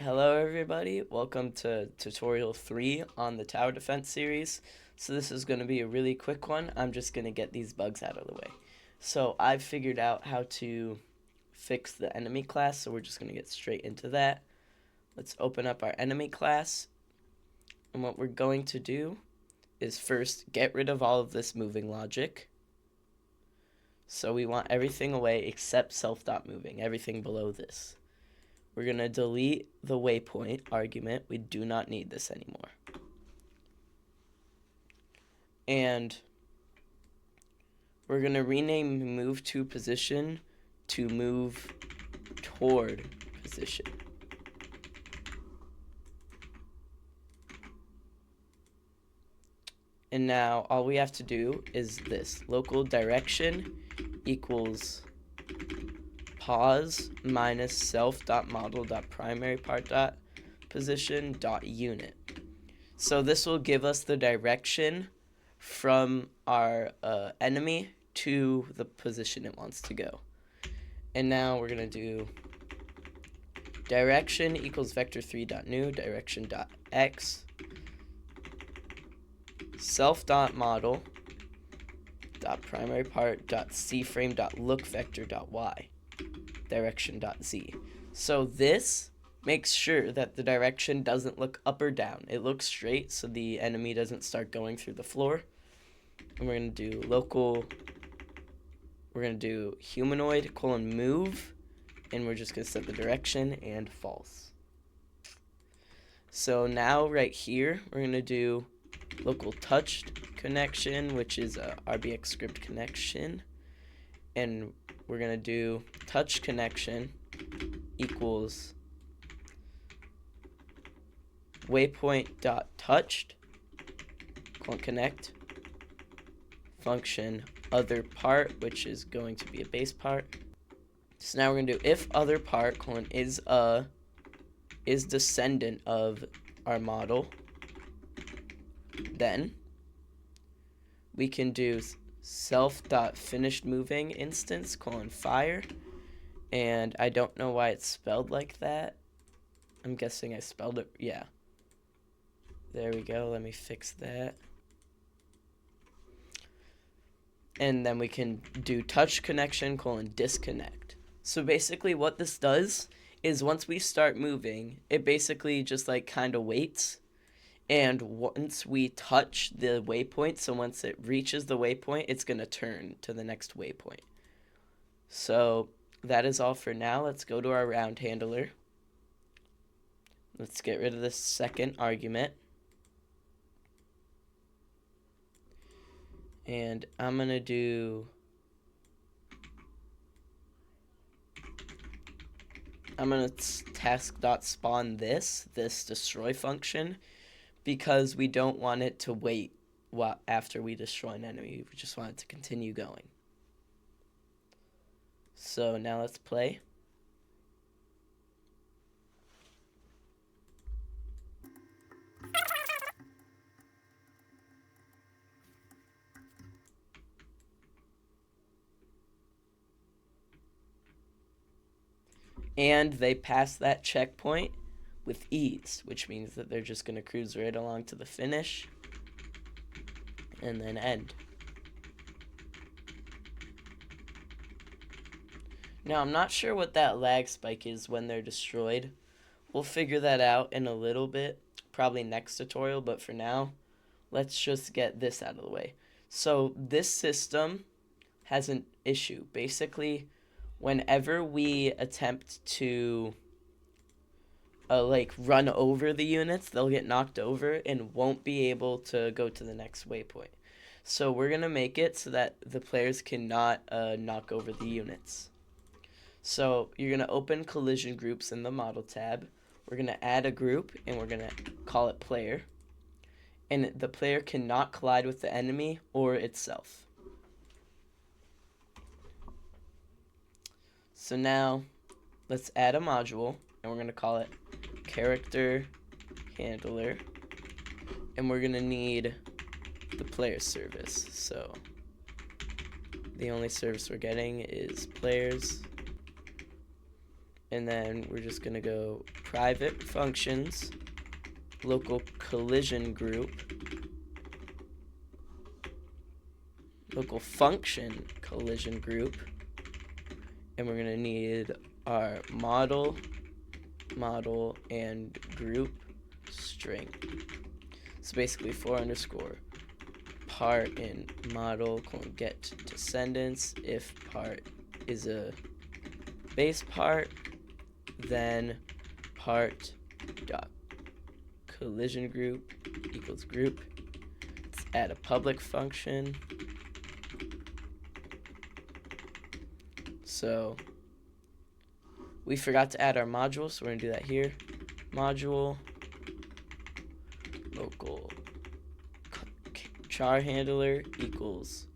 Hello everybody, welcome to tutorial 3 on the tower defense series. So this is going to be a really quick one. I'm just going to get these bugs out of the way. So I've figured out how to fix the enemy class, so we're just going to get straight into that. Let's open up our enemy class, and what we're going to do is first get rid of all of this moving logic. So we want everything away except self.moving, everything below this. We're going to delete the waypoint argument. We do not need this anymore. And we're going to rename move to position to move toward position. And now all we have to do is this. Local direction equals pause minus self.model.primaryPart.position.unit. So this will give us the direction from our enemy to the position it wants to go. And now we're going to do direction equals vector3.new direction.x self.model.primaryPart.cFrame.lookVector.y direction.z. So this makes sure that the direction doesn't look up or down. It looks straight so the enemy doesn't start going through the floor. And we're going to do humanoid move, and we're just going to set the direction and false. So now right here we're going to do local touched connection, which is a RBX script connection, and we're going to do touch connection equals waypoint.touched connect function other part, which is going to be a base part. So now we're going to do if other part is descendant of our model, then we can do self.finishedMoving instance fire, and I don't know why it's spelled like that. I'm guessing I spelled it, yeah. There we go, let me fix that. And then we can do touch connection disconnect. So basically what this does is once we start moving, it basically just kind of waits. And once we touch the waypoint, so once it reaches the waypoint, it's going to turn to the next waypoint. So that is all for now. Let's go to our round handler. Let's get rid of this second argument. And I'm going to do task.spawn this destroy function, because we don't want it to wait after we destroy an enemy. We just want it to continue going. So now let's play. And they pass that checkpoint with ease, which means that they're just going to cruise right along to the finish and then end. Now, I'm not sure what that lag spike is when they're destroyed. We'll figure that out in a little bit, probably next tutorial, but for now, let's just get this out of the way. So this system has an issue. Basically, whenever we attempt to run over the units, they'll get knocked over and won't be able to go to the next waypoint. So we're going to make it so that the players cannot knock over the units. So you're going to open collision groups in the model tab. We're going to add a group, and we're going to call it player. And the player cannot collide with the enemy or itself. So now let's add a module, and we're going to call it character handler, and we're going to need the player service. So the only service we're getting is players. And then we're just going to go private functions, local collision group, local function collision group, and we're going to need our model, and group string. So basically for underscore part in model colon get descendants. If part is a base part, then part dot collision group equals group. Let's add a public function. So we forgot to add our module, so we're gonna do that here. Module local char handler equals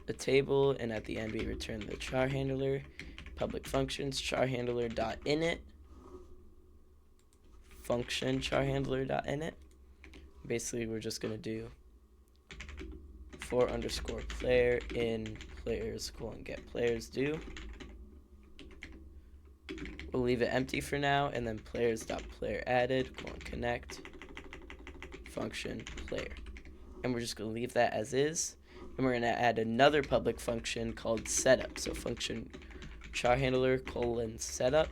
a table, and at the end we return the char handler. Public functions char handler dot init function char handler dot init. Basically we're just gonna do for underscore player in players colon get players do. We'll leave it empty for now, and then players dot player added colon connect function player, and we're just going to leave that as is, and we're going to add another public function called setup. So function char handler colon setup,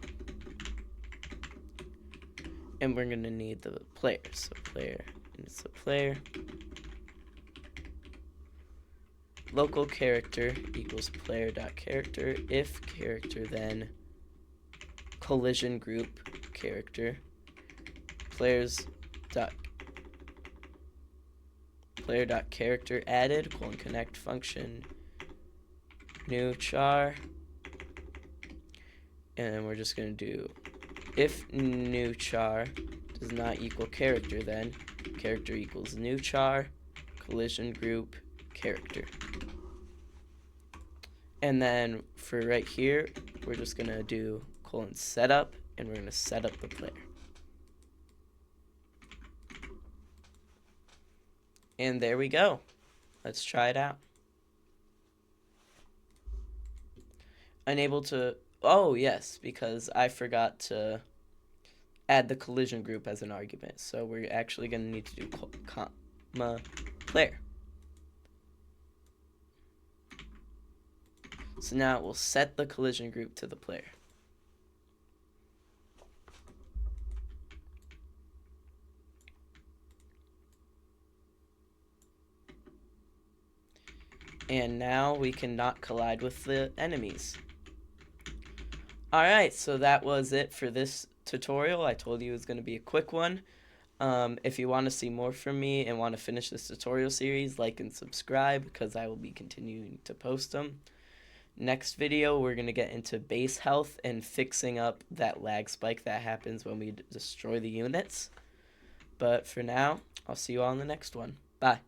and we're going to need the player. So player, and it's a player. Local character equals player dot character. If character, then collision group character. Players dot player dot character added colon connect function new char, and then we're just going to do if new char does not equal character, then character equals new char collision group character. And then for right here we're just going to do colon setup, and we're going to set up the player. And there we go. Let's try it out. Unable to, oh yes, because I forgot to add the collision group as an argument. So we're actually going to need to do comma player. So now we'll set the collision group to the player. And now we cannot collide with the enemies. Alright, so that was it for this tutorial. I told you it was going to be a quick one. If you want to see more from me and want to finish this tutorial series, like and subscribe, because I will be continuing to post them. Next video, we're going to get into base health and fixing up that lag spike that happens when we destroy the units. But for now, I'll see you all in the next one. Bye.